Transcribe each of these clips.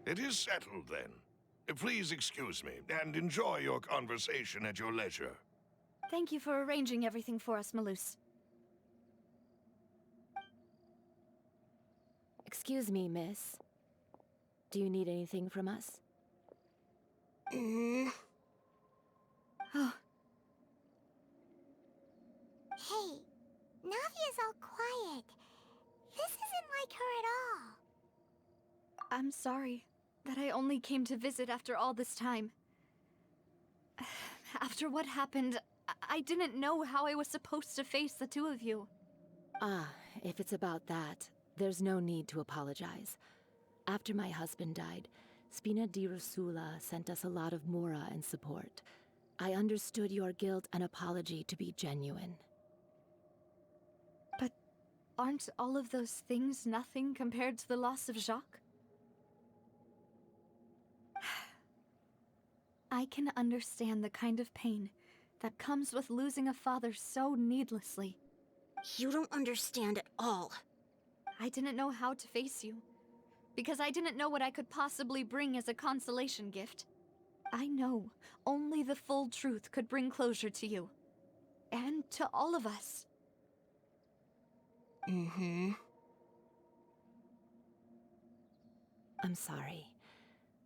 It is settled, then. Please excuse me, and enjoy your conversation at your leisure. Thank you for arranging everything for us, Malus. Excuse me, miss. Do you need anything from us? Oh, Hey, Navia's all quiet. This isn't like her at all. I'm sorry that I only came to visit after all this time. After what happened, I didn't know how I was supposed to face the two of you. Ah, if it's about that, there's no need to apologize. After my husband died, Spina di Rusula sent us a lot of mora and support. I understood your guilt and apology to be genuine. But aren't all of those things nothing compared to the loss of Jacques? I can understand the kind of pain that comes with losing a father so needlessly. You don't understand at all. I didn't know how to face you, because I didn't know what I could possibly bring as a consolation gift. I know only the full truth could bring closure to you, and to all of us. I'm sorry.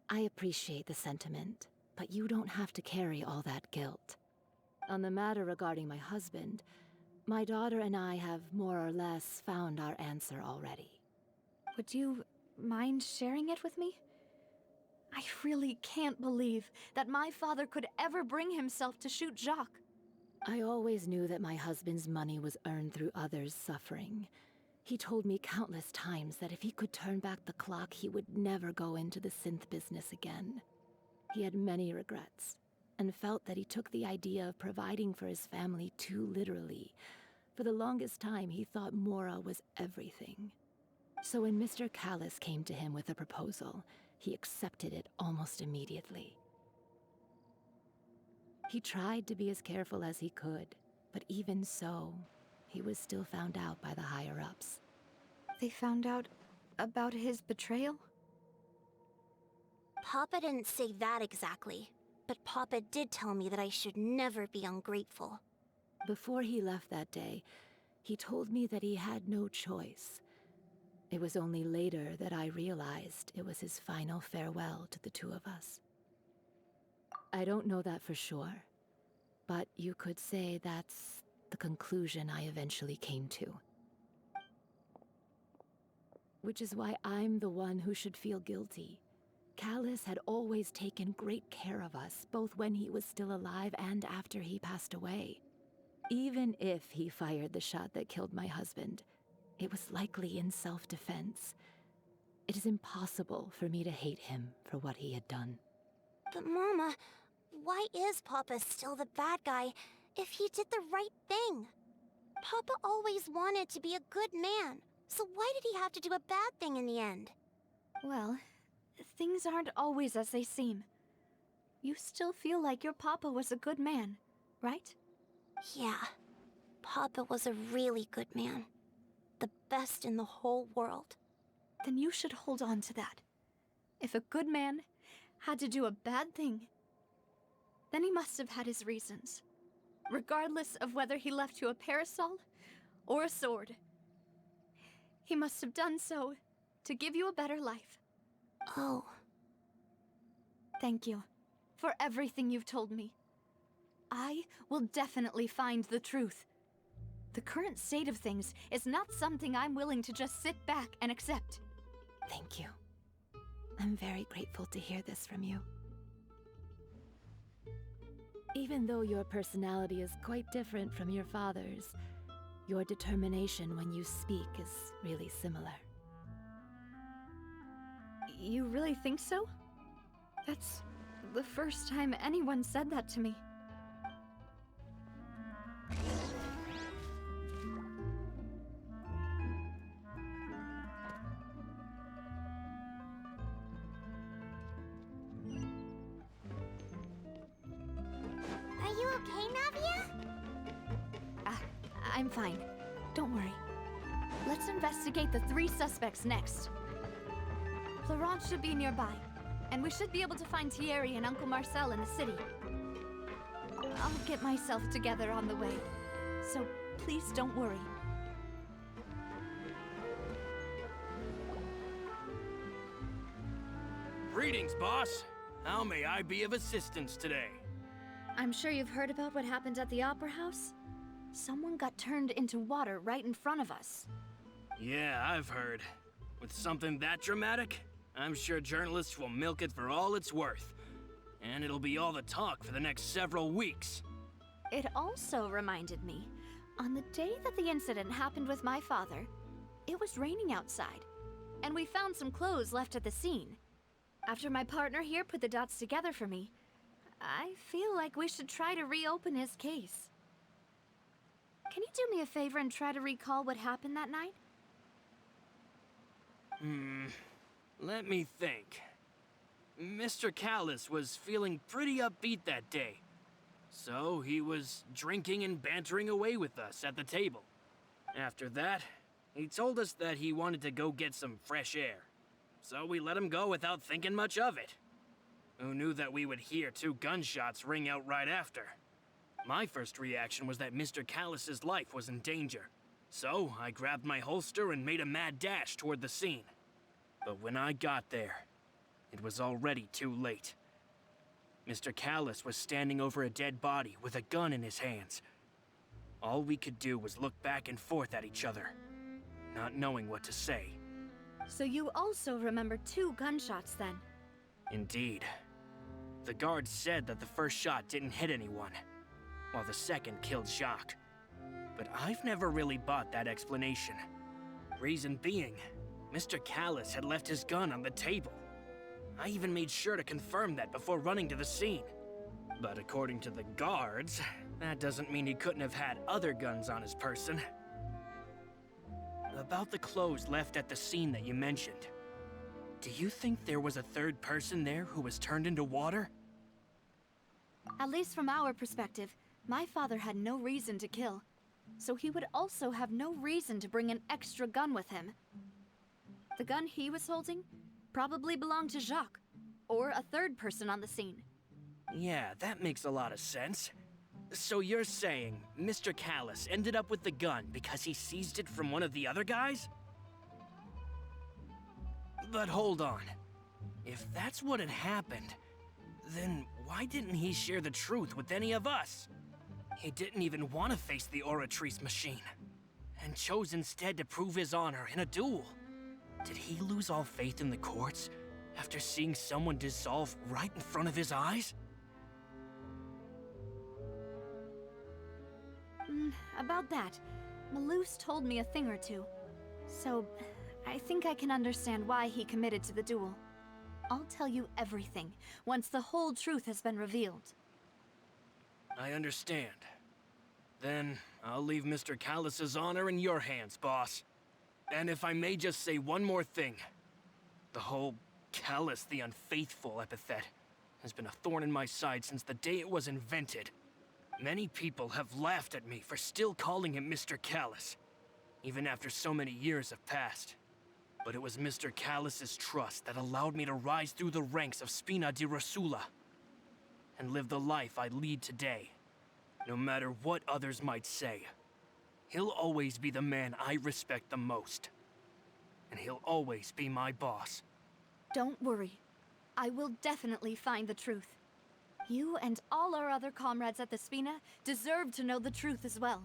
I appreciate the sentiment, but you don't have to carry all that guilt. On the matter regarding my husband, my daughter and I have more or less found our answer already. Would you mind sharing it with me? I really can't believe that my father could ever bring himself to shoot Jacques. I always knew that my husband's money was earned through others' suffering. He told me countless times that if he could turn back the clock, he would never go into the synth business again. He had many regrets, and felt that he took the idea of providing for his family too literally. For the longest time, he thought Mora was everything. So when Mr. Callis came to him with a proposal, he accepted it almost immediately. He tried to be as careful as he could, but even so, he was still found out by the higher-ups. They found out about his betrayal? Papa didn't say that exactly, but Papa did tell me that I should never be ungrateful. Before he left that day, he told me that he had no choice. It was only later that I realized it was his final farewell to the two of us. I don't know that for sure, but you could say that's the conclusion I eventually came to. Which is why I'm the one who should feel guilty. Callis had always taken great care of us, both when he was still alive and after he passed away. Even if he fired the shot that killed my husband, it was likely in self-defense. It is impossible for me to hate him for what he had done. But Mama, why is Papa still the bad guy if he did the right thing? Papa always wanted to be a good man, so why did he have to do a bad thing in the end? Well, things aren't always as they seem. You still feel like your papa was a good man, right? Yeah, Papa was a really good man. The best in the whole world. Then you should hold on to that. If a good man had to do a bad thing, then he must have had his reasons. Regardless of whether he left you a parasol or a sword. He must have done so to give you a better life. Oh. Thank you for everything you've told me. I will definitely find the truth. The current state of things is not something I'm willing to just sit back and accept. Thank you. I'm very grateful to hear this from you. Even though your personality is quite different from your father's, your determination when you speak is really similar. You really think so? That's the first time anyone said that to me. Are you okay, Navia? I'm fine. Don't worry. Let's investigate the 3 suspects next. Florence should be nearby. and we should be able to find Thierry and Uncle Marcel in the city. I'll get myself together on the way, so please don't worry. Greetings, boss. How may I be of assistance today? I'm sure you've heard about what happened at the Opera House. Someone got turned into water right in front of us. Yeah, I've heard. With something that dramatic, I'm sure journalists will milk it for all it's worth. And it'll be all the talk for the next several weeks. It also reminded me, on the day that the incident happened with my father, it was raining outside, and we found some clothes left at the scene. After my partner here put the dots together for me, I feel like we should try to reopen his case. Can you do me a favor and try to recall what happened that night? Let me think. Mr. Callis was feeling pretty upbeat that day. So he was drinking and bantering away with us at the table. After that, he told us that he wanted to go get some fresh air. So we let him go without thinking much of it. Who knew that we would hear 2 gunshots ring out right after? My first reaction was that Mr. Callis's life was in danger. So I grabbed my holster and made a mad dash toward the scene. But when I got there, it was already too late. Mr. Callis was standing over a dead body with a gun in his hands. All we could do was look back and forth at each other, not knowing what to say. So you also remember 2 gunshots then? Indeed. The guard said that the first shot didn't hit anyone, while the second killed Jacques. But I've never really bought that explanation. Reason being, Mr. Callis had left his gun on the table. I even made sure to confirm that before running to the scene. But according to the guards, that doesn't mean he couldn't have had other guns on his person. About the clothes left at the scene that you mentioned, do you think there was a third person there who was turned into water? At least from our perspective, my father had no reason to kill, so he would also have no reason to bring an extra gun with him. The gun he was holding probably belonged to Jacques, or a third person on the scene. Yeah, that makes a lot of sense. So you're saying Mr. Callis ended up with the gun because he seized it from one of the other guys? But hold on. If that's what had happened, then why didn't he share the truth with any of us? He didn't even want to face the Oratrice machine, and chose instead to prove his honor in a duel. Did he lose all faith in the courts after seeing someone dissolve right in front of his eyes? About that, Malus told me a thing or two. So, I think I can understand why he committed to the duel. I'll tell you everything, once the whole truth has been revealed. I understand. Then, I'll leave Mr. Callis's honor in your hands, boss. And if I may just say one more thing. The whole Callis the Unfaithful epithet has been a thorn in my side since the day it was invented. Many people have laughed at me for still calling him Mr. Callis, even after so many years have passed. But it was Mr. Callis's trust that allowed me to rise through the ranks of Spina di Rosula and live the life I lead today. No matter what others might say, he'll always be the man I respect the most. And he'll always be my boss. Don't worry. I will definitely find the truth. You and all our other comrades at the Spina deserve to know the truth as well.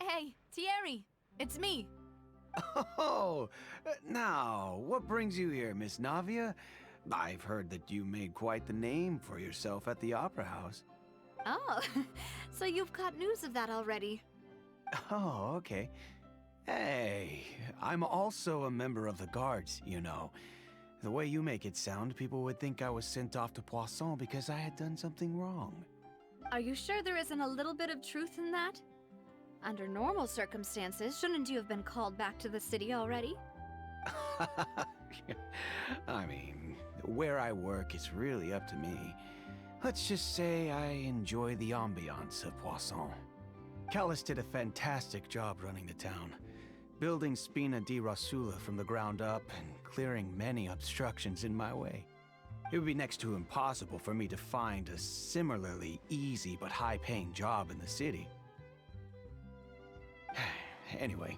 Hey, Thierry! It's me! Oh, now, what brings you here, Miss Navia? I've heard that you made quite the name for yourself at the Opera House. Oh, so you've got news of that already. Oh, okay. Hey, I'm also a member of the guards, you know. The way you make it sound, people would think I was sent off to Poisson because I had done something wrong. Are you sure there isn't a little bit of truth in that? Under normal circumstances, shouldn't you have been called back to the city already? I mean, where I work is really up to me. Let's just say I enjoy the ambiance of Poisson. Callus did a fantastic job running the town, building Spina di Rosula from the ground up and clearing many obstructions in my way. It would be next to impossible for me to find a similarly easy but high-paying job in the city. Anyway,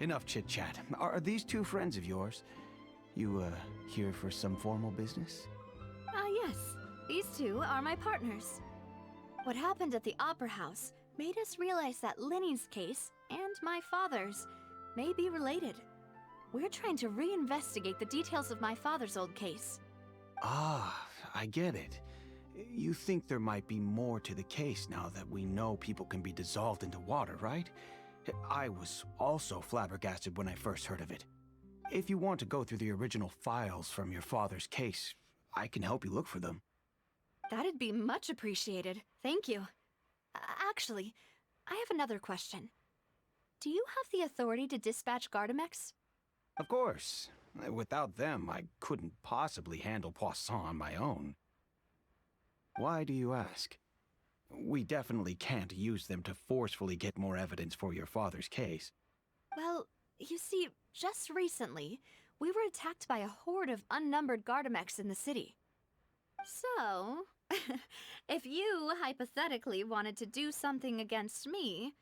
enough chit-chat. Are these two friends of yours? You, here for some formal business? Yes. These two are my partners. What happened at the Opera House made us realize that Linny's case and my father's may be related. We're trying to reinvestigate the details of my father's old case. Ah, I get it. You think there might be more to the case now that we know people can be dissolved into water, right? I was also flabbergasted when I first heard of it. If you want to go through the original files from your father's case, I can help you look for them. That'd be much appreciated. Thank you. Actually, I have another question. Do you have the authority to dispatch Gardamex? Of course. Without them, I couldn't possibly handle Poisson on my own. Why do you ask? We definitely can't use them to forcefully get more evidence for your father's case. Well, you see, just recently, we were attacked by a horde of unnumbered Gardamex in the city. So, if you hypothetically wanted to do something against me,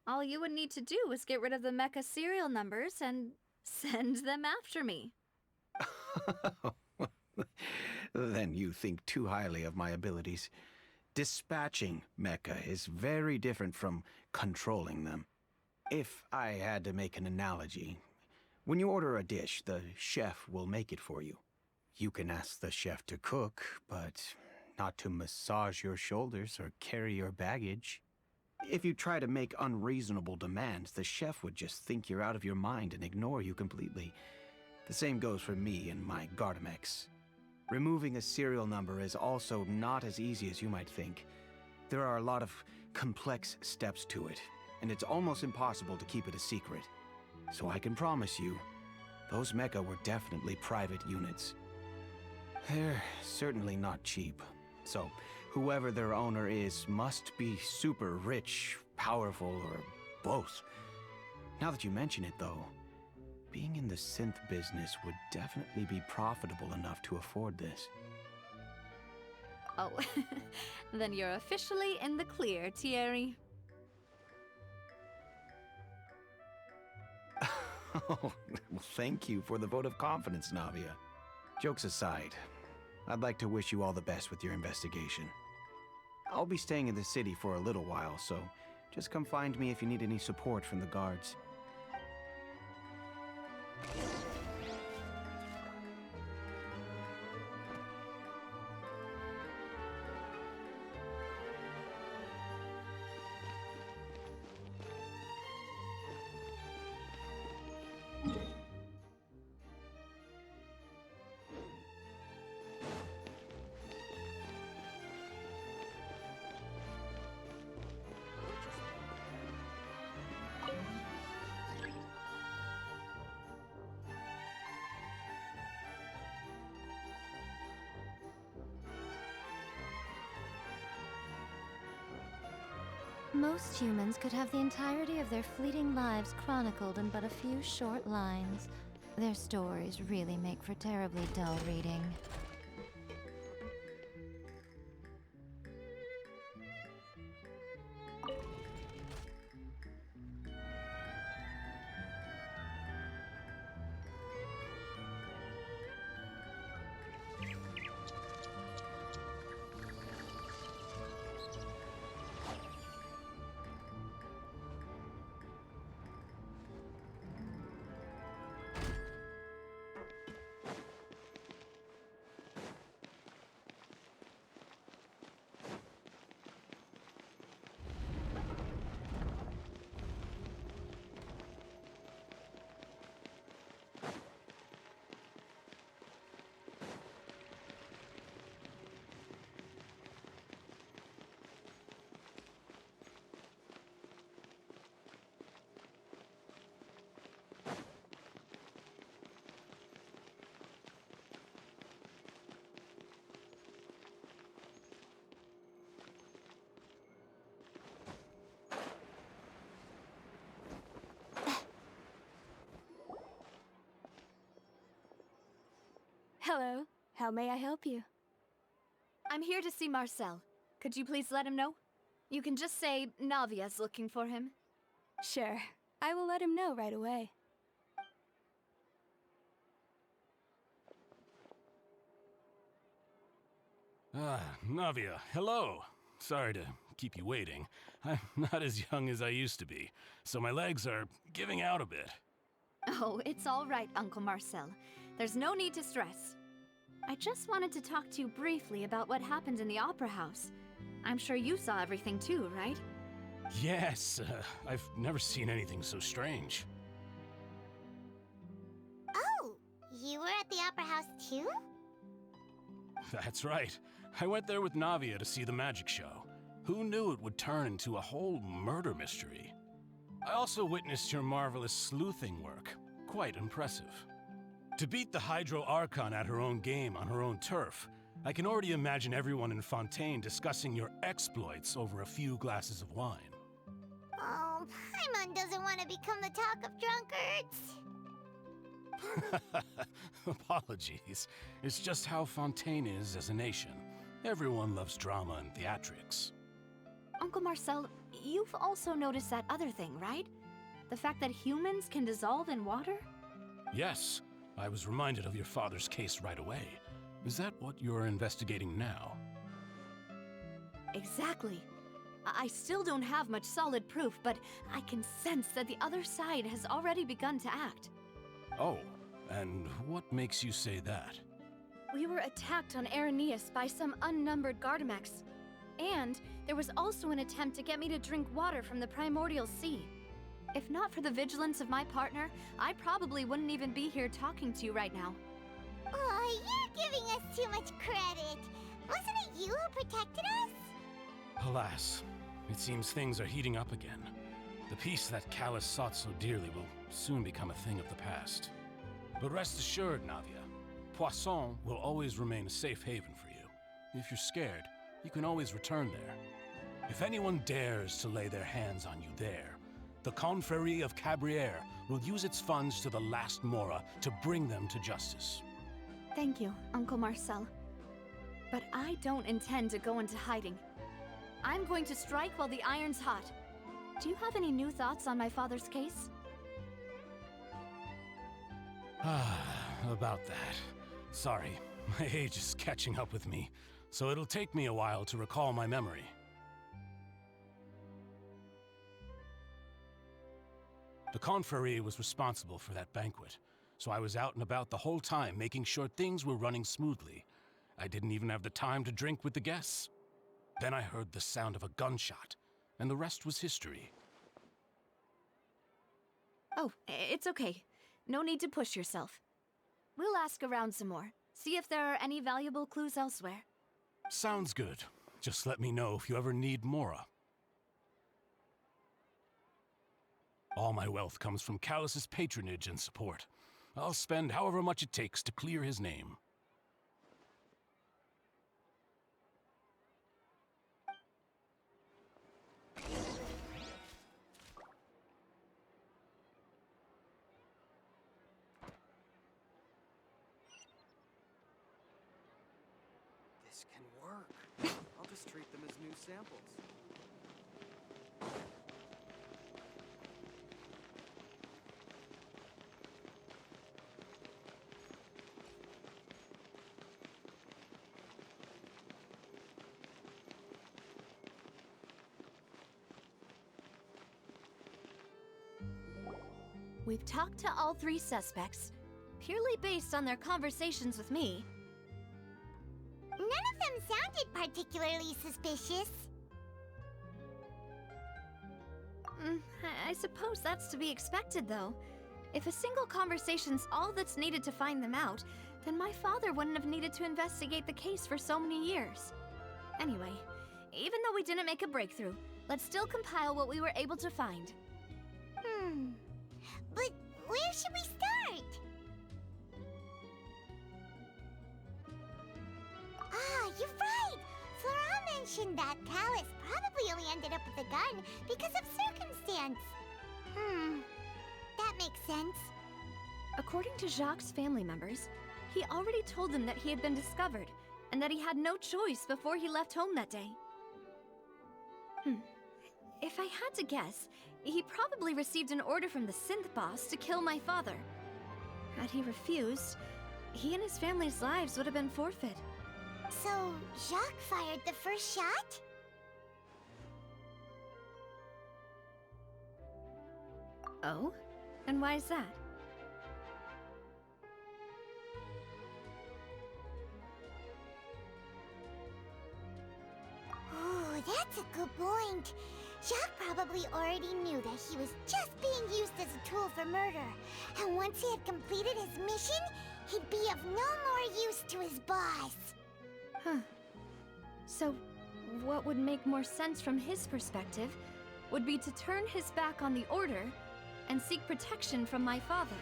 all you would need to do is get rid of the mecha serial numbers and send them after me. Then you think too highly of my abilities. Dispatching mecha is very different from controlling them. If I had to make an analogy, when you order a dish, the chef will make it for you. You can ask the chef to cook, but not to massage your shoulders or carry your baggage. If you try to make unreasonable demands, the chef would just think you're out of your mind and ignore you completely. The same goes for me and my Gardamex. Removing a serial number is also not as easy as you might think. There are a lot of complex steps to it, and it's almost impossible to keep it a secret. So I can promise you, those mecha were definitely private units. They're certainly not cheap. So, whoever their owner is must be super rich, powerful, or both. Now that you mention it, though, being in the synth business would definitely be profitable enough to afford this. Oh, then you're officially in the clear, Thierry. Oh, well, thank you for the vote of confidence, Navia. Jokes aside, I'd like to wish you all the best with your investigation. I'll be staying in the city for a little while, so just come find me if you need any support from the guards. Most humans could have the entirety of their fleeting lives chronicled in but a few short lines. Their stories really make for terribly dull reading. Hello. How may I help you? I'm here to see Marcel. Could you please let him know? You can just say Navia's looking for him. Sure. I will let him know right away. Navia, hello. Sorry to keep you waiting. I'm not as young as I used to be, so my legs are giving out a bit. Oh, it's all right, Uncle Marcel. There's no need to stress. I just wanted to talk to you briefly about what happened in the Opera House. I'm sure you saw everything too, right? Yes, I've never seen anything so strange. Oh, you were at the Opera House too? That's right. I went there with Navia to see the magic show. Who knew it would turn into a whole murder mystery? I also witnessed your marvelous sleuthing work. Quite impressive. To beat the Hydro Archon at her own game on her own turf, I can already imagine everyone in Fontaine discussing your exploits over a few glasses of wine. Oh, Paimon doesn't want to become the talk of drunkards. Apologies. It's just how Fontaine is as a nation. Everyone loves drama and theatrics. Uncle Marcel, you've also noticed that other thing, right? The fact that humans can dissolve in water? Yes, I was reminded of your father's case right away. Is that what you're investigating now? Exactly. I still don't have much solid proof, but I can sense that the other side has already begun to act. Oh, and what makes you say that? We were attacked on Araneus by some unnumbered Gardamex. And there was also an attempt to get me to drink water from the primordial sea. If not for the vigilance of my partner, I probably wouldn't even be here talking to you right now. Oh, you're giving us too much credit. Wasn't it you who protected us? Alas, it seems things are heating up again. The peace that Callus sought so dearly will soon become a thing of the past. But rest assured, Navia, Poisson will always remain a safe haven for you. If you're scared, you can always return there. If anyone dares to lay their hands on you there, the Confrérie of Cabrières will use its funds to the last Mora to bring them to justice. Thank you, Uncle Marcel. But I don't intend to go into hiding. I'm going to strike while the iron's hot. Do you have any new thoughts on my father's case? About that. Sorry, my age is catching up with me, so it'll take me a while to recall my memory. The Confrérie was responsible for that banquet, so I was out and about the whole time making sure things were running smoothly. I didn't even have the time to drink with the guests. Then I heard the sound of a gunshot, and the rest was history. Oh, it's okay. No need to push yourself. We'll ask around some more, see if there are any valuable clues elsewhere. Sounds good. Just let me know if you ever need Mora. All my wealth comes from Callus's patronage and support. I'll spend however much it takes to clear his name. This can work. I'll just treat them as new samples. We've talked to all three suspects, purely based on their conversations with me. None of them sounded particularly suspicious. I suppose that's to be expected, though. If a single conversation's all that's needed to find them out, then my father wouldn't have needed to investigate the case for so many years. Anyway, even though we didn't make a breakthrough, let's still compile what we were able to find. But where should we start? Ah, you're right! Flora mentioned that Callus probably only ended up with a gun because of circumstance. That makes sense. According to Jacques' family members, He already told them that he had been discovered, and that he had no choice before he left home that day. If I had to guess, he probably received an order from the synth boss to kill my father. Had he refused, he and his family's lives would have been forfeit. So, Jacques fired the first shot? Oh? And why is that? Ooh, that's a good point. Jacques probably already knew that he was just being used as a tool for murder. And once he had completed his mission, he'd be of no more use to his boss. Huh. So, what would make more sense from his perspective would be to turn his back on the Order and seek protection from my father.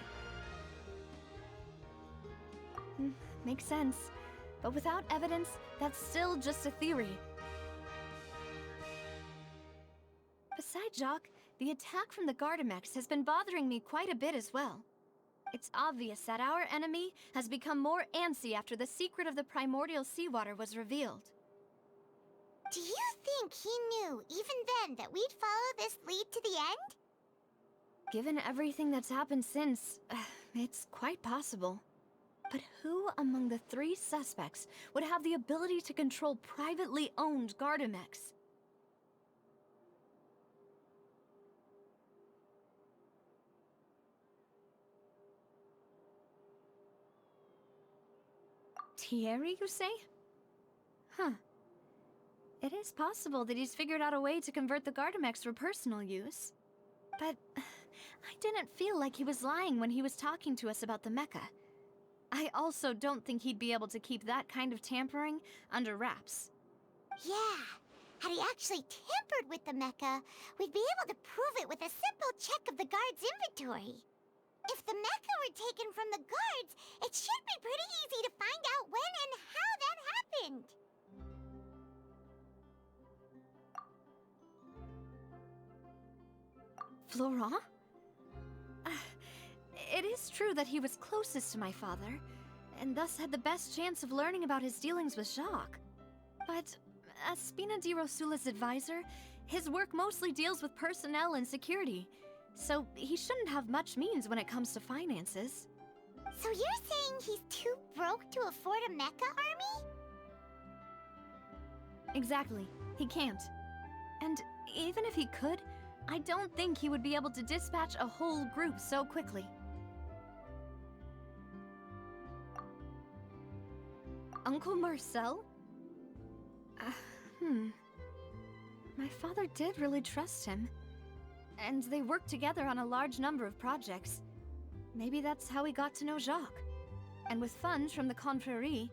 Makes sense. But without evidence, that's still just a theory. Besides Jacques, the attack from the Gardamex has been bothering me quite a bit as well. It's obvious that our enemy has become more antsy after the secret of the primordial seawater was revealed. Do you think he knew, even then, that we'd follow this lead to the end? Given everything that's happened since, it's quite possible. But who among the three suspects would have the ability to control privately owned Gardamex? Thierry, you say? Huh. It is possible that he's figured out a way to convert the Gardamex for personal use. But I didn't feel like he was lying when he was talking to us about the mecha. I also don't think he'd be able to keep that kind of tampering under wraps. Yeah. Had he actually tampered with the mecha, we'd be able to prove it with a simple check of the guard's inventory. If the mecha were taken from the guards, it should be pretty easy to find out when and how that happened. Florent? It is true that he was closest to my father, and thus had the best chance of learning about his dealings with Jacques. But as Spina di Rosula's advisor, his work mostly deals with personnel and security, so he shouldn't have much means when it comes to finances. So you're saying he's too broke to afford a mecha army? Exactly. He can't. And even if he could, I don't think he would be able to dispatch a whole group so quickly. Uncle Marcel? My father did really trust him. And they worked together on a large number of projects. Maybe that's how he got to know Jacques. And with funds from the Confrérie,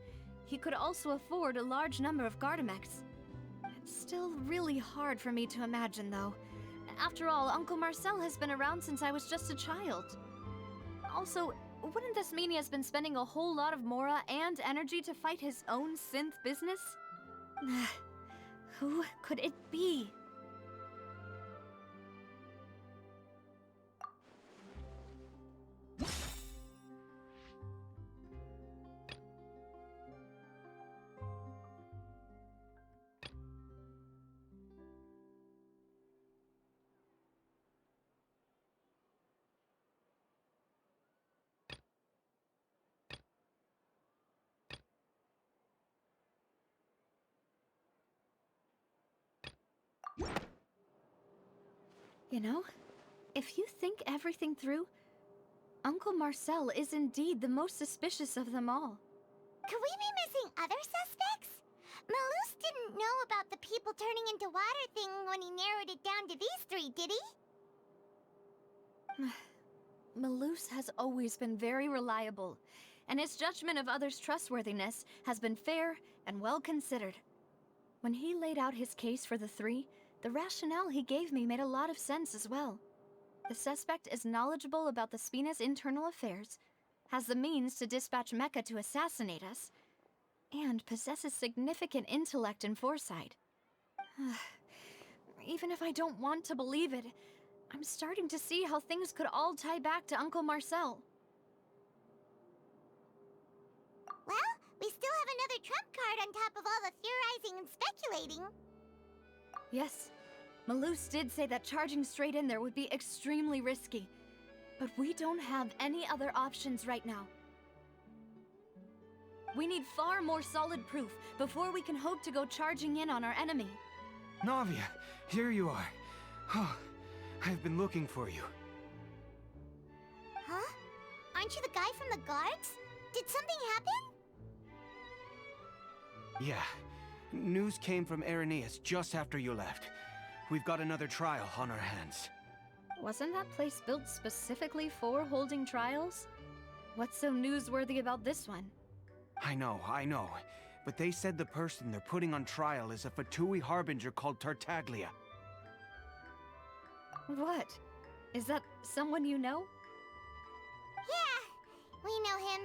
he could also afford a large number of Gardamex. It's still really hard for me to imagine, though. After all, Uncle Marcel has been around since I was just a child. Also, wouldn't this mean he has been spending a whole lot of mora and energy to fight his own synth business? Who could it be? You know, if you think everything through, Uncle Marcel is indeed the most suspicious of them all. Could we be missing other suspects? Malus didn't know about the people turning into water thing when he narrowed it down to these three, did he? Malus has always been very reliable, and his judgment of others' trustworthiness has been fair and well considered. When he laid out his case for the three, the rationale he gave me made a lot of sense as well. The suspect is knowledgeable about the Spina's internal affairs, has the means to dispatch Mecha to assassinate us, and possesses significant intellect and foresight. Even if I don't want to believe it, I'm starting to see how things could all tie back to Uncle Marcel. trump card on top of all the theorizing and speculating. Yes, Malus did say that charging straight in there would be extremely risky. But we don't have any other options right now. We need far more solid proof before we can hope to go charging in on our enemy. Navia, here you are. Oh, I've been looking for you. Huh? Aren't you the guy from the guards? Did something happen? Yeah. News came from Irenaeus just after you left. We've got another trial on our hands. Wasn't that place built specifically for holding trials? What's so newsworthy about this one? I know. But they said the person they're putting on trial is a Fatui harbinger called Tartaglia. What? Is that someone you know? Yeah, we know him.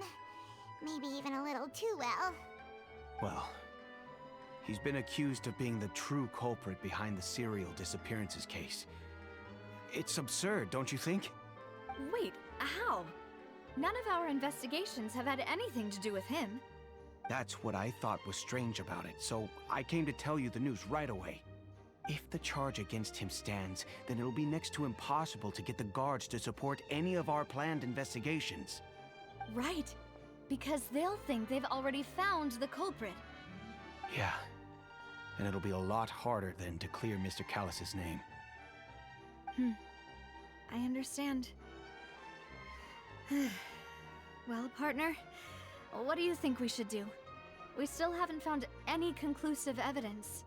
Maybe even a little too well. Well, he's been accused of being the true culprit behind the serial disappearances case. It's absurd, don't you think? Wait, how? None of our investigations have had anything to do with him. That's what I thought was strange about it, so I came to tell you the news right away. If the charge against him stands, then it'll be next to impossible to get the guards to support any of our planned investigations. Right, because they'll think they've already found the culprit. Yeah, and it'll be a lot harder then to clear Mr. Callus's name. I understand. Well, partner, what do you think we should do? We still haven't found any conclusive evidence.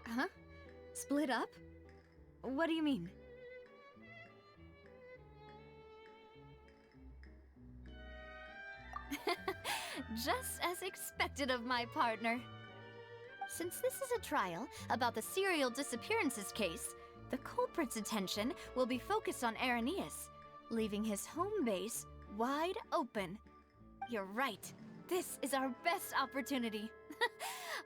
Huh? Split up? What do you mean? Just as expected of my partner. Since this is a trial about the serial disappearances case, the culprit's attention will be focused on Irenaeus, leaving his home base wide open. You're right. This is our best opportunity.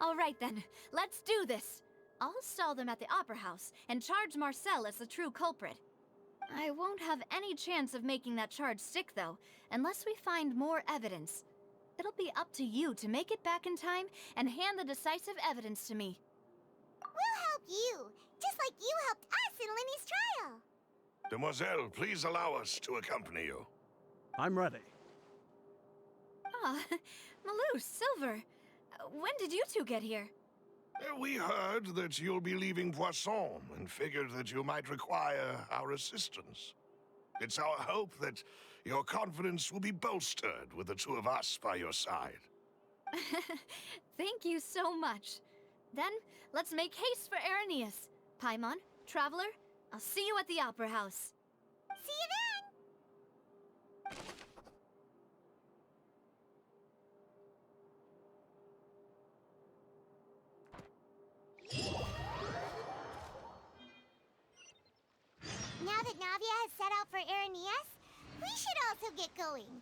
All right then, let's do this. I'll stall them at the Opera House and charge Marcel as the true culprit. I won't have any chance of making that charge stick, though, unless we find more evidence. It'll be up to you to make it back in time and hand the decisive evidence to me. We'll help you, just like you helped us in Linny's trial. Demoiselle, please allow us to accompany you. I'm ready. Ah, Malus, Silver. When did you two get here? We heard that you'll be leaving Poisson and figured that you might require our assistance. It's our hope that your confidence will be bolstered with the two of us by your side. Thank you so much. Then, let's make haste for Irenaeus. Paimon, Traveler, I'll see you at the Opera House. See you then! Now that Navia has set out for Irenaeus, we should also get going.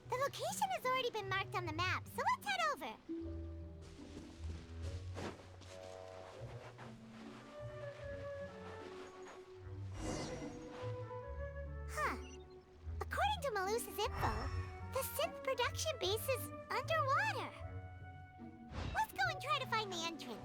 The location has already been marked on the map, so let's head over. Huh. According to Malus's info, the synth production base is underwater. Let's go and try to find the entrance.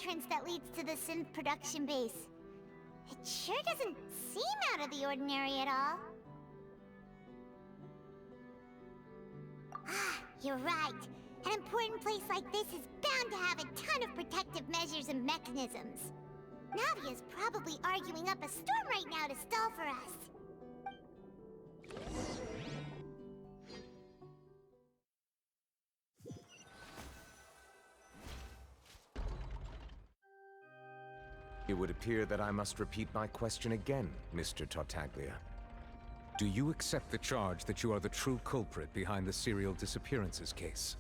entrance that leads to the synth production base. It sure doesn't seem out of the ordinary at all. Ah, you're right. An important place like this is bound to have a ton of protective measures and mechanisms. Navia's probably arguing up a storm right now to stall for us. It would appear that I must repeat my question again, Mr. Tartaglia. Do you accept the charge that you are the true culprit behind the serial disappearances case?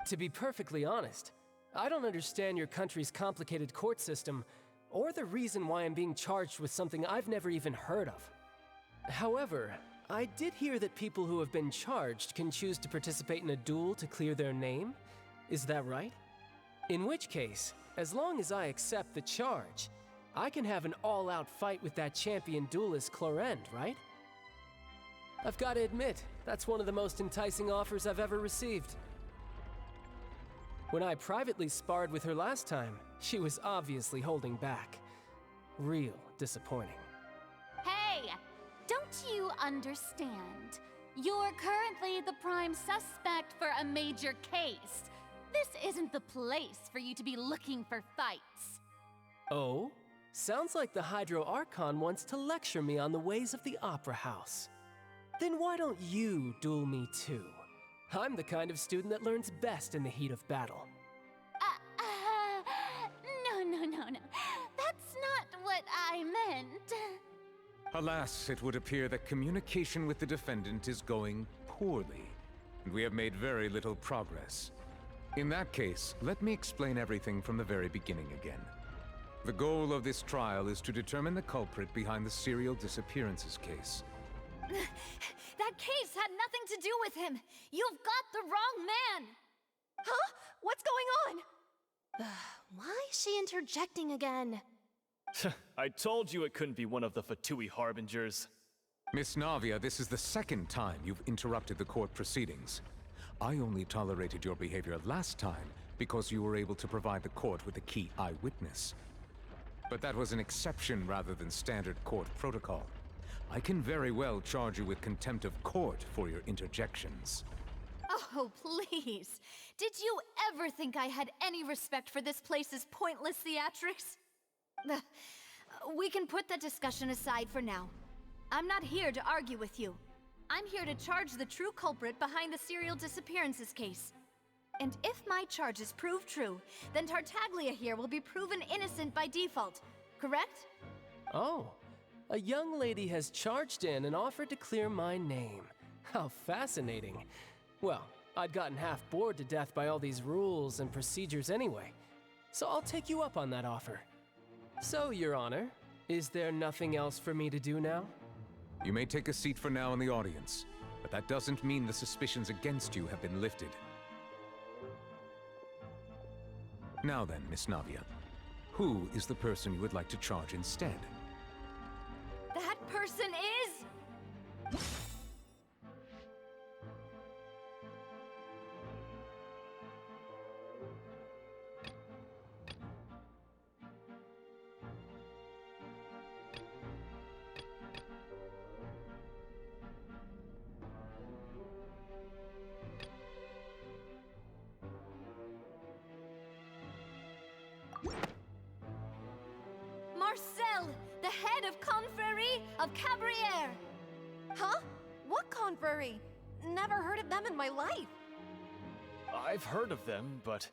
To be perfectly honest, I don't understand your country's complicated court system, or the reason why I'm being charged with something I've never even heard of. However, I did hear that people who have been charged can choose to participate in a duel to clear their name. Is that right? In which case, as long as I accept the charge, I can have an all-out fight with that champion duelist Clorend, right? I've got to admit, that's one of the most enticing offers I've ever received. When I privately sparred with her last time, she was obviously holding back. Real disappointing. Hey! Don't you understand? You're currently the prime suspect for a major case. This isn't the place for you to be looking for fights. Oh? Sounds like the Hydro Archon wants to lecture me on the ways of the Opera House. Then why don't you duel me too? I'm the kind of student that learns best in the heat of battle. No. That's not what I meant. Alas, it would appear that communication with the defendant is going poorly, and we have made very little progress. In that case, let me explain everything from the very beginning again. The goal of this trial is to determine the culprit behind the serial disappearances case. That case had nothing to do with him. You've got the wrong man. Huh? What's going on? Why is she interjecting again? I told you it couldn't be one of the Fatui Harbingers. Miss Navia, this is the second time you've interrupted the court proceedings. I only tolerated your behavior last time because you were able to provide the court with a key eyewitness. But that was an exception rather than standard court protocol. I can very well charge you with contempt of court for your interjections. Oh, please. Did you ever think I had any respect for this place's pointless theatrics? We can put that discussion aside for now. I'm not here to argue with you. I'm here to charge the true culprit behind the serial disappearances case. And if my charges prove true, then Tartaglia here will be proven innocent by default, correct? Oh, a young lady has charged in and offered to clear my name. How fascinating. Well, I'd gotten half bored to death by all these rules and procedures anyway, so I'll take you up on that offer. So, Your Honor, is there nothing else for me to do now? You may take a seat for now in the audience, but that doesn't mean the suspicions against you have been lifted. Now then, Miss Navia, who is the person you would like to charge instead? That person is... Marcel, the head of Confrérie of Cabrières. Huh? What confrérie? Never heard of them in my life. I've heard of them, but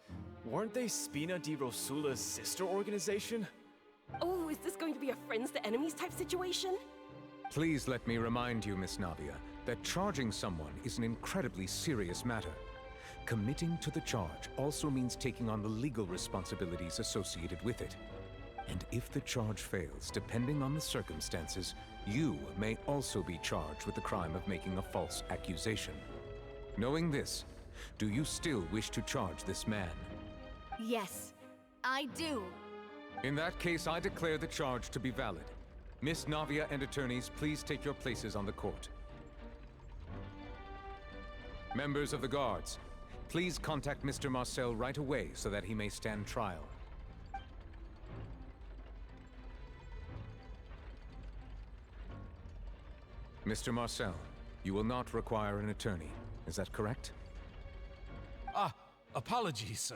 weren't they Spina di Rosula's sister organization? Oh, is this going to be a friends to enemies type situation? Please let me remind you, Miss Navia, that charging someone is an incredibly serious matter. Committing to the charge also means taking on the legal responsibilities associated with it. And if the charge fails, depending on the circumstances, you may also be charged with the crime of making a false accusation. Knowing this, do you still wish to charge this man? Yes, I do. In that case, I declare the charge to be valid. Miss Navia and attorneys, please take your places on the court. Members of the guards, please contact Mr. Marcel right away so that he may stand trial. Mr. Marcel, you will not require an attorney. Is that correct? Apologies.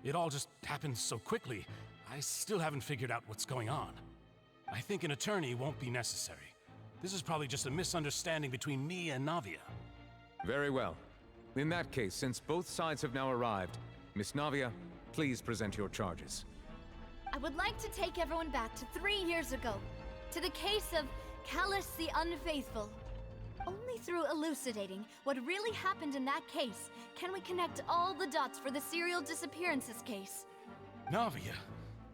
It all just happened so quickly. I still haven't figured out what's going on. I think an attorney won't be necessary. This is probably just a misunderstanding between me and Navia. Very well. In that case, since both sides have now arrived, Miss Navia, please present your charges. I would like to take everyone back to 3 years ago, to the case of Callus the Unfaithful. Only through elucidating what really happened in that case can we connect all the dots for the serial disappearances case. Navia,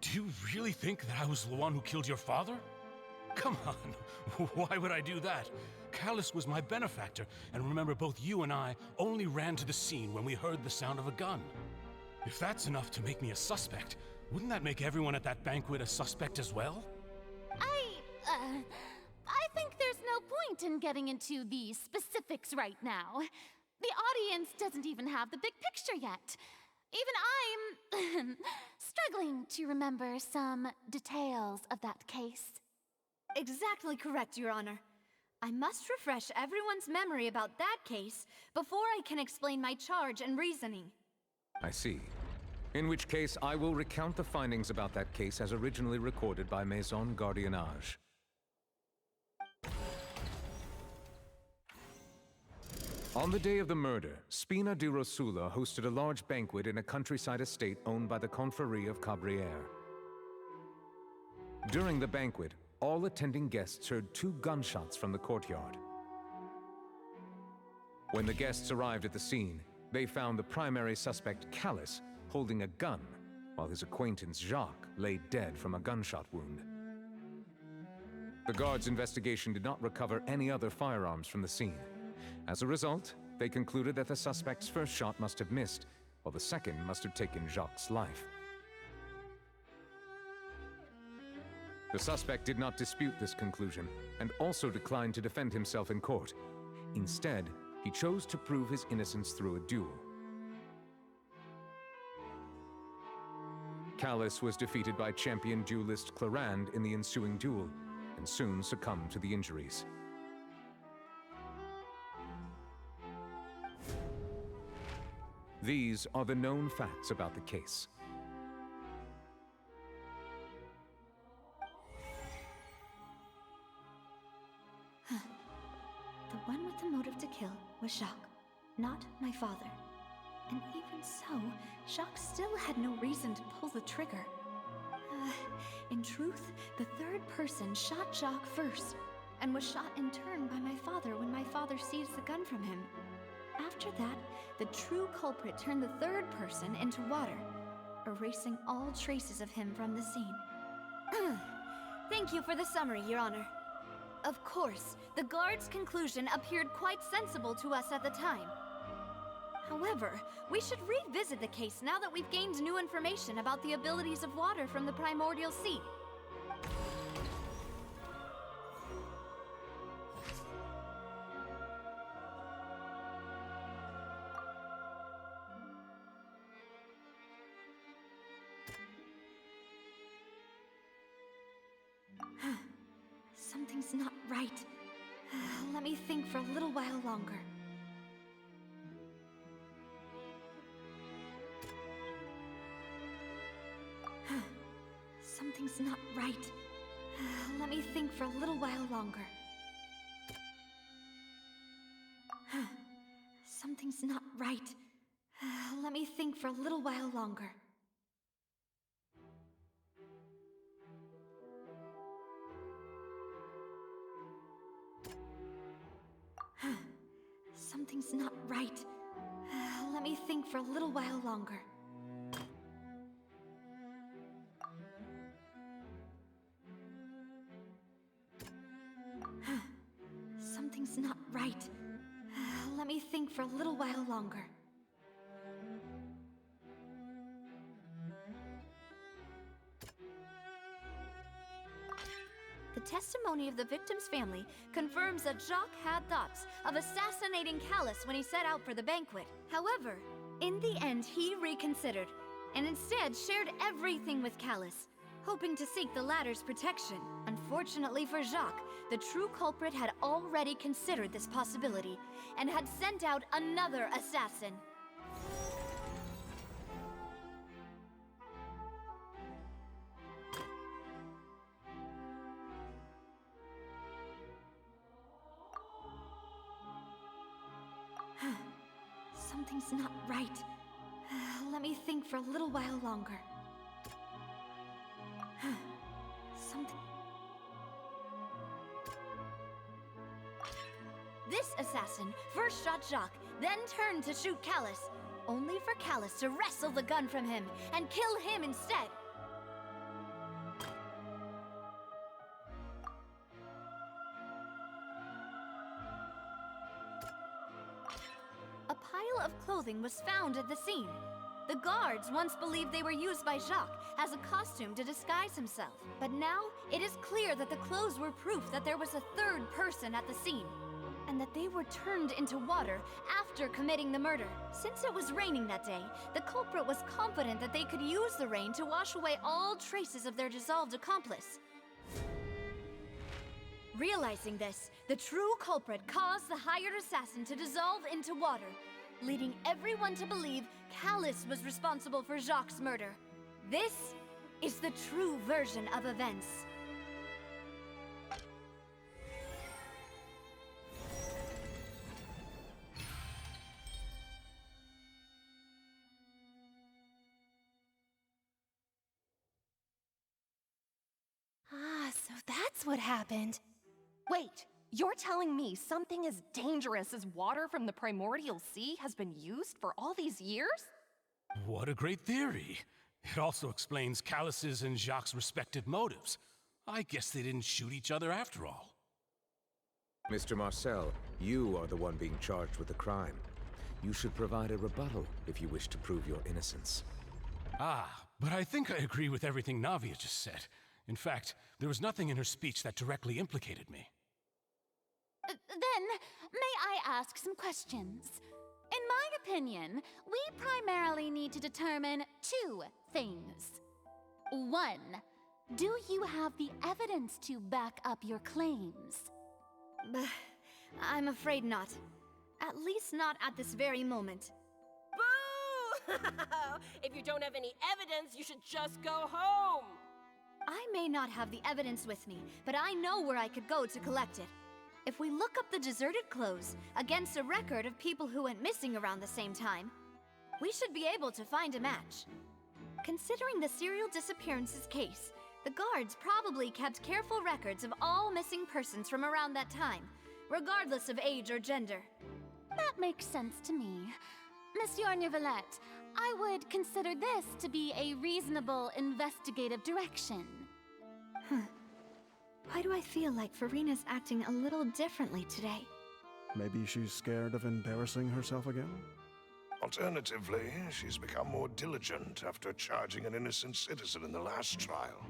do you really think that I was the one who killed your father? Come on, why would I do that? Callus was my benefactor, and remember both you and I only ran to the scene when we heard the sound of a gun. If that's enough to make me a suspect, wouldn't that make everyone at that banquet a suspect as well? I think there's no point in getting into the specifics right now. The audience doesn't even have the big picture yet. Even I'm struggling to remember some details of that case. Exactly correct, Your Honor. I must refresh everyone's memory about that case before I can explain my charge and reasoning. I see. In which case, I will recount the findings about that case as originally recorded by Maison Gardiennage. On the day of the murder, Spina di Rosula hosted a large banquet in a countryside estate owned by the Confrérie of Cabrières. During the banquet, all attending guests heard 2 gunshots from the courtyard. When the guests arrived at the scene, they found the primary suspect, Callus, holding a gun, while his acquaintance, Jacques, lay dead from a gunshot wound. The guards' investigation did not recover any other firearms from the scene. As a result, they concluded that the suspect's first shot must have missed, while the second must have taken Jacques' life. The suspect did not dispute this conclusion, and also declined to defend himself in court. Instead, he chose to prove his innocence through a duel. Callus was defeated by champion duelist Clarande in the ensuing duel, and soon succumbed to the injuries. These are the known facts about the case. The one with the motive to kill was Jacques, not my father. And even so, Jacques still had no reason to pull the trigger. In truth, the third person shot Jacques first, and was shot in turn by my father when my father seized the gun from him. After that, the true culprit turned the third person into water, erasing all traces of him from the scene. Thank you for the summary, Your Honor. Of course, the guard's conclusion appeared quite sensible to us at the time. However, we should revisit the case now that we've gained new information about the abilities of water from the primordial sea. Something's not right. Let me think for a little while longer. Something's not right. Let me think for a little while longer. Something's not right. Let me think for a little while longer. Something's not right. Let me think for a little while longer. Something's not right. Let me think for a little while longer. The testimony of the victim's family confirms that Jacques had thoughts of assassinating Callus when he set out for the banquet. However, in the end, he reconsidered, and instead shared everything with Callus, hoping to seek the latter's protection. Unfortunately, Unfortunately for Jacques, the true culprit had already considered this possibility and had sent out another assassin. Something's not right. Let me think for a little while longer. Something... This assassin first shot Jacques, then turned to shoot Callus, only for Callus to wrestle the gun from him and kill him instead. A pile of clothing was found at the scene. The guards once believed they were used by Jacques as a costume to disguise himself. But now, it is clear that the clothes were proof that there was a third person at the scene, and that they were turned into water after committing the murder. Since it was raining that day, the culprit was confident that they could use the rain to wash away all traces of their dissolved accomplice. Realizing this, the true culprit caused the hired assassin to dissolve into water, leading everyone to believe Callus was responsible for Jacques' murder. This is the true version of events. Ah, so that's what happened. Wait, you're telling me something as dangerous as water from the primordial sea has been used for all these years? What a great theory. It also explains Callus's and Jacques' respective motives. I guess they didn't shoot each other after all. Mr. Marcel, you are the one being charged with the crime. You should provide a rebuttal if you wish to prove your innocence. Ah, but I think I agree with everything Navia just said. In fact, there was nothing in her speech that directly implicated me. Then, may I ask some questions? In my opinion, we primarily need to determine two things. One, do you have the evidence to back up your claims? I'm afraid not. At least not at this very moment. Boo! If you don't have any evidence, you should just go home! I may not have the evidence with me, but I know where I could go to collect it. If we look up the deserted clothes against a record of people who went missing around the same time, we should be able to find a match. Considering the serial disappearances case, the guards probably kept careful records of all missing persons from around that time, regardless of age or gender. That makes sense to me. Monsieur Neuvillette, I would consider this to be a reasonable investigative direction. Why do I feel like Farina's acting a little differently today? Maybe she's scared of embarrassing herself again? Alternatively, she's become more diligent after charging an innocent citizen in the last trial.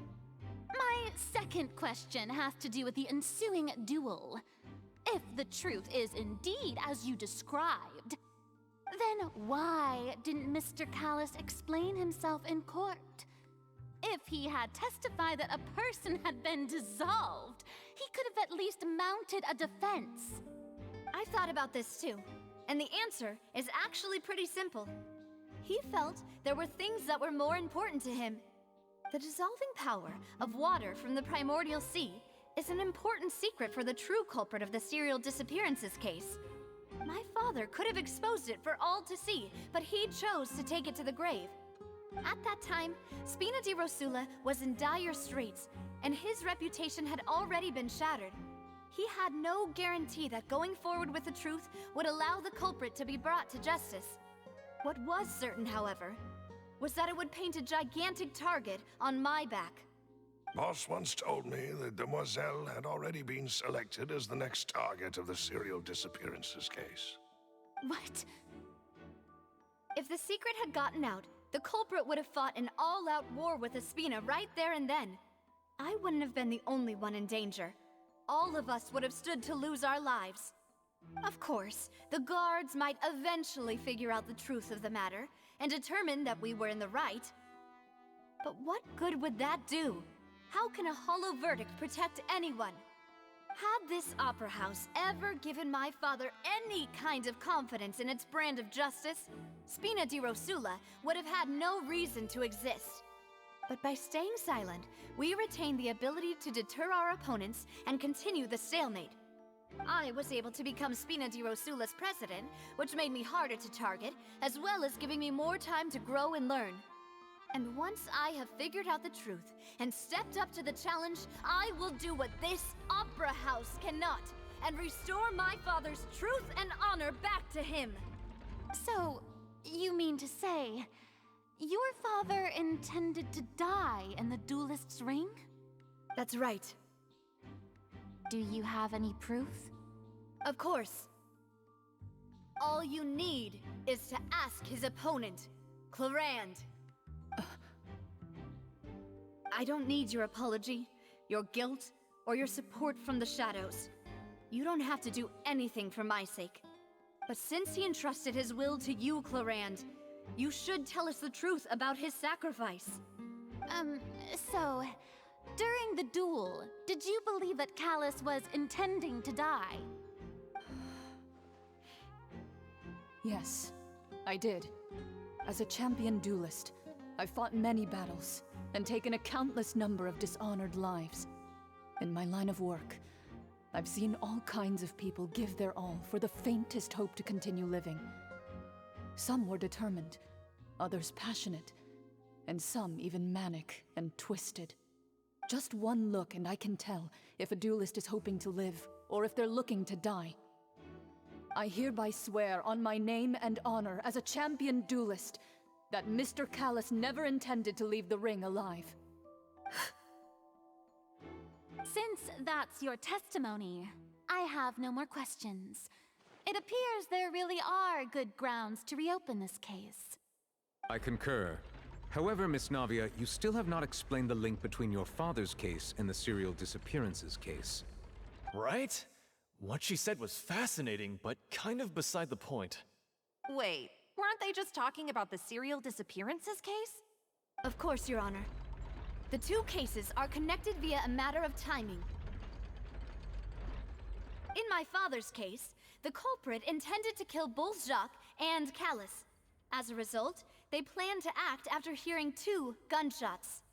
My second question has to do with the ensuing duel. If the truth is indeed as you described, then why didn't Mr. Callus explain himself in court? If he had testified that a person had been dissolved, he could have at least mounted a defense. I've thought about this too, and the answer is actually pretty simple. He felt there were things that were more important to him. The dissolving power of water from the primordial sea is an important secret for the true culprit of the serial disappearances case. My father could have exposed it for all to see, but he chose to take it to the grave. At that time, Spina di Rosula was in dire straits, and his reputation had already been shattered. He had no guarantee that going forward with the truth would allow the culprit to be brought to justice. What was certain, however, was that it would paint a gigantic target on my back. Boss once told me that Demoiselle had already been selected as the next target of the serial disappearances case. What? If the secret had gotten out, the culprit would have fought an all-out war with Espina right there and then. I wouldn't have been the only one in danger. All of us would have stood to lose our lives. Of course, the guards might eventually figure out the truth of the matter and determine that we were in the right. But what good would that do? How can a hollow verdict protect anyone? Had this opera house ever given my father any kind of confidence in its brand of justice, Spina di Rosula would have had no reason to exist. But by staying silent, we retain the ability to deter our opponents and continue the stalemate. I was able to become Spina di Rosula's president, which made me harder to target, as well as giving me more time to grow and learn. And once I have figured out the truth and stepped up to the challenge, I will do what this opera house cannot, and restore my father's truth and honor back to him. So, you mean to say, your father intended to die in the duelist's ring? That's right. Do you have any proof? Of course. All you need is to ask his opponent, Clarand. I don't need your apology, your guilt, or your support from the shadows. You don't have to do anything for my sake. But since he entrusted his will to you, Clarand, you should tell us the truth about his sacrifice. So, during the duel, did you believe that Callus was intending to die? Yes, I did. As a champion duelist, I've fought many battles and taken a countless number of dishonored lives. In my line of work, I've seen all kinds of people give their all for the faintest hope to continue living. Some were determined, others passionate, and some even manic and twisted. Just one look and I can tell if a duelist is hoping to live or if they're looking to die. I hereby swear on my name and honor as a champion duelist that Mr. Callus never intended to leave the ring alive. Since that's your testimony, I have no more questions. It appears there really are good grounds to reopen this case. I concur. However, Miss Navia, you still have not explained the link between your father's case and the serial disappearances case. Right? What she said was fascinating, but kind of beside the point. Wait, weren't they just talking about the serial disappearances case? Of course, Your Honor. The two cases are connected via a matter of timing. In my father's case, the culprit intended to kill both Jacques and Callus. As a result, they planned to act after hearing 2 gunshots.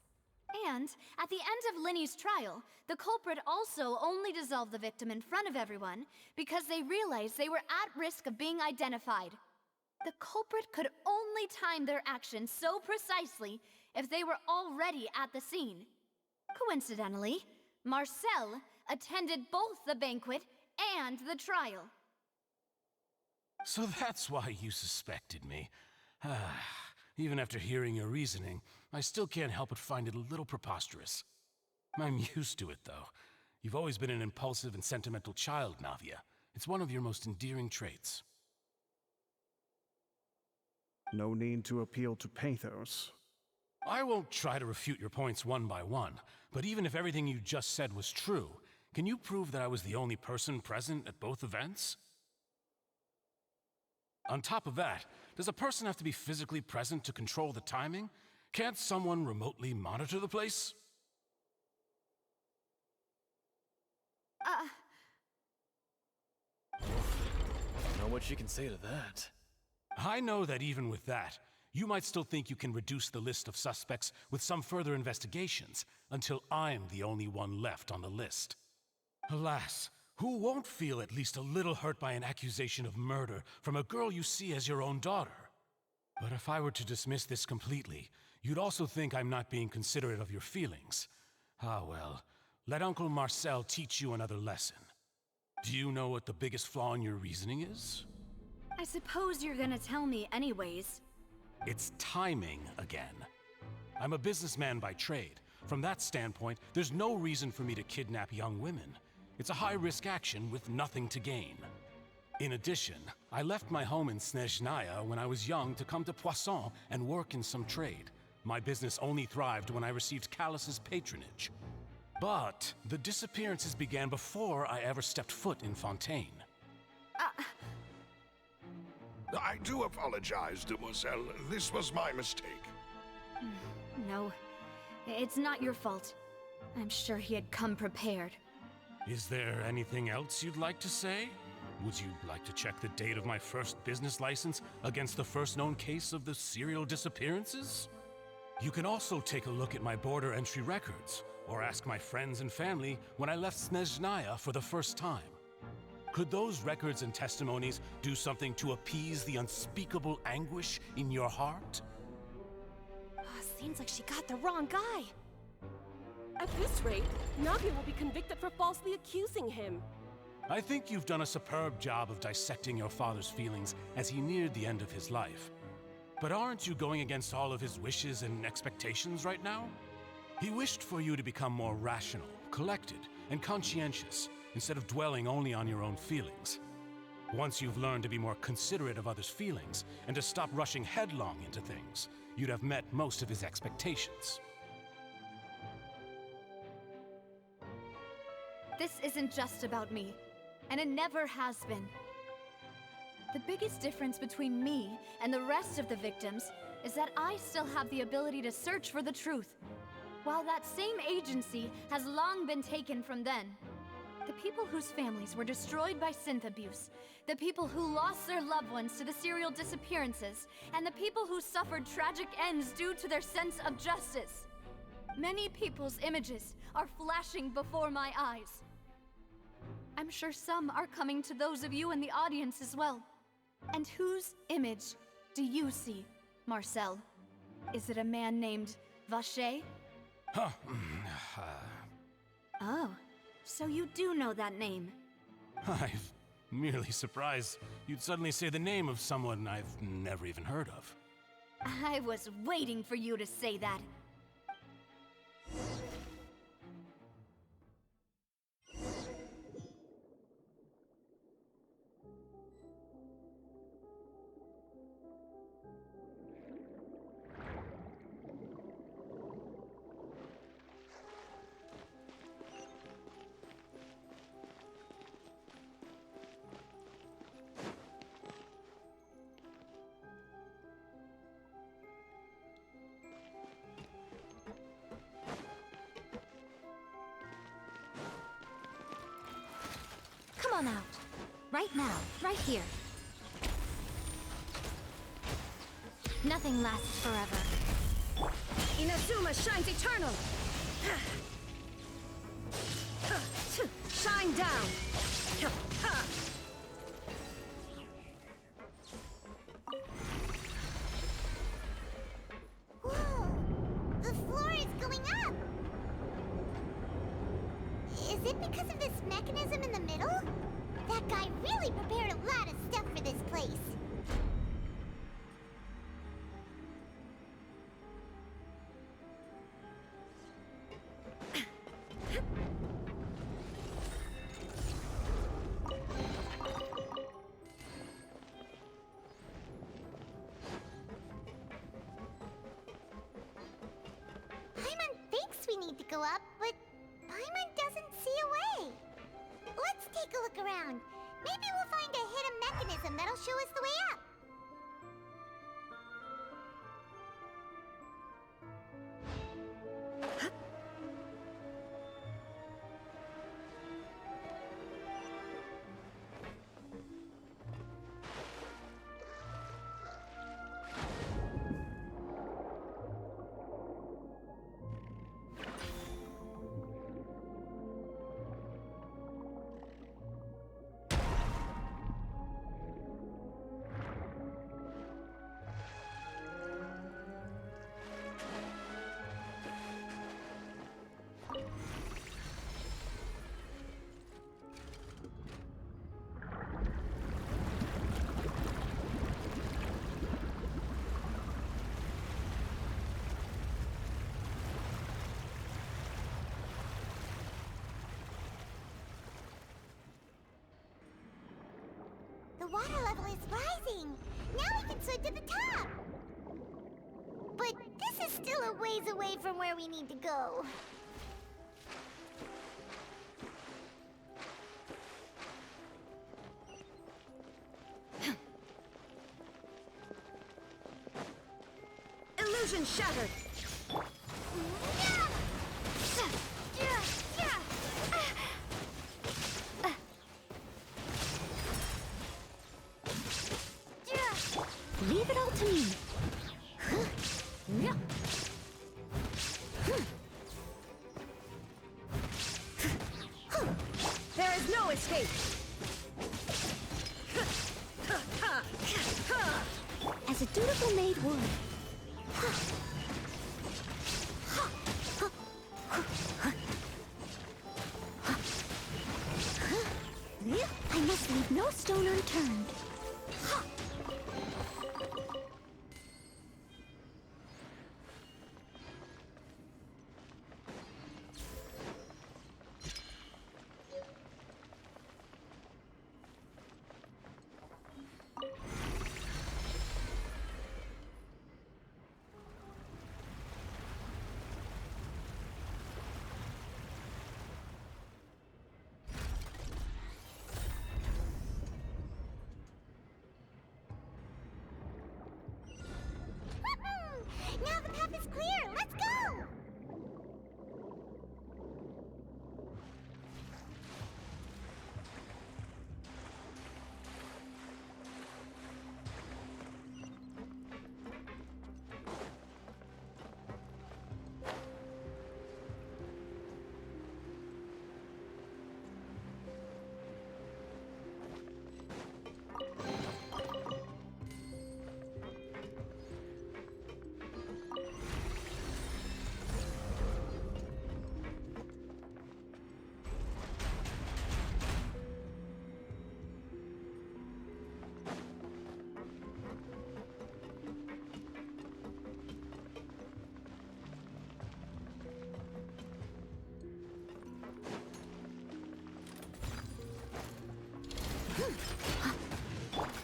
And at the end of Linny's trial, the culprit also only dissolved the victim in front of everyone because they realized they were at risk of being identified. The culprit could only time their actions so precisely if they were already at the scene. Coincidentally, Marcel attended both the banquet and the trial. So that's why you suspected me. Even after hearing your reasoning, I still can't help but find it a little preposterous. I'm used to it, though. You've always been an impulsive and sentimental child, Navia. It's one of your most endearing traits. No need to appeal to pathos. I won't try to refute your points one by one, but even if everything you just said was true, can you prove that I was the only person present at both events? On top of that, does a person have to be physically present to control the timing? Can't someone remotely monitor the place? I don't know what she can say to that. I know that even with that, you might still think you can reduce the list of suspects with some further investigations, until I'm the only one left on the list. Alas, who won't feel at least a little hurt by an accusation of murder from a girl you see as your own daughter? But if I were to dismiss this completely, you'd also think I'm not being considerate of your feelings. Ah well, let Uncle Marcel teach you another lesson. Do you know what the biggest flaw in your reasoning is? I suppose you're gonna tell me anyways. It's timing again. I'm a businessman by trade. From that standpoint, there's no reason for me to kidnap young women. It's a high-risk action with nothing to gain. In addition, I left my home in Snezhnaya when I was young to come to Poisson and work in some trade. My business only thrived when I received Callus's patronage. But the disappearances began before I ever stepped foot in Fontaine. I do apologize, Demoiselle. This was my mistake. No, it's not your fault. I'm sure he had come prepared. Is there anything else you'd like to say? Would you like to check the date of my first business license against the first known case of the serial disappearances? You can also take a look at my border entry records, or ask my friends and family when I left Snezhnaya for the first time. Could those records and testimonies do something to appease the unspeakable anguish in your heart? Seems like she got the wrong guy. At this rate, Navia will be convicted for falsely accusing him. I think you've done a superb job of dissecting your father's feelings as he neared the end of his life. But aren't you going against all of his wishes and expectations right now? He wished for you to become more rational, collected, and conscientious, instead of dwelling only on your own feelings. Once you've learned to be more considerate of others' feelings, and to stop rushing headlong into things, you'd have met most of his expectations. This isn't just about me, and it never has been. The biggest difference between me and the rest of the victims is that I still have the ability to search for the truth, while that same agency has long been taken from them. The people whose families were destroyed by synth abuse, the people who lost their loved ones to the serial disappearances, and the people who suffered tragic ends due to their sense of justice. Many people's images are flashing before my eyes. I'm sure some are coming to those of you in the audience as well. And whose image do you see, Marcel? Is it a man named Vacher? Oh, so you do know that name. I'm merely surprised you'd suddenly say the name of someone I've never even heard of. I was waiting for you to say that. Come on out. Right now. Right here. Nothing lasts forever. Inazuma shines eternal! Shine down! Whoa! The floor is going up! Is it because of this mechanism in the middle? That guy really prepared a lot of stuff for this place. Paimon thinks we need to go up, but Paimon doesn't see a way. Let's take a look around. Maybe we'll find a hidden mechanism that'll show us the way up. The water level is rising. Now we can swim to the top. But this is still a ways away from where we need to go. Illusion shattered! beautiful made wood. I must leave no stone unturned. Now the path is clear! Let's go!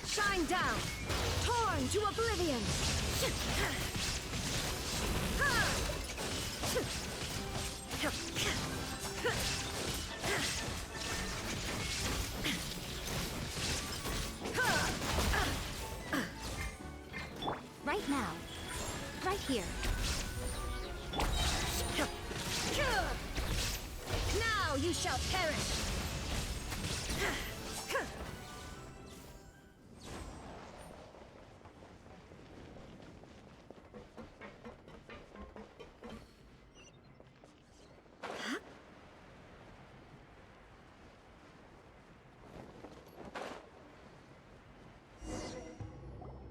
Shine down! Torn to oblivion! Right now. Right here. Now you shall perish!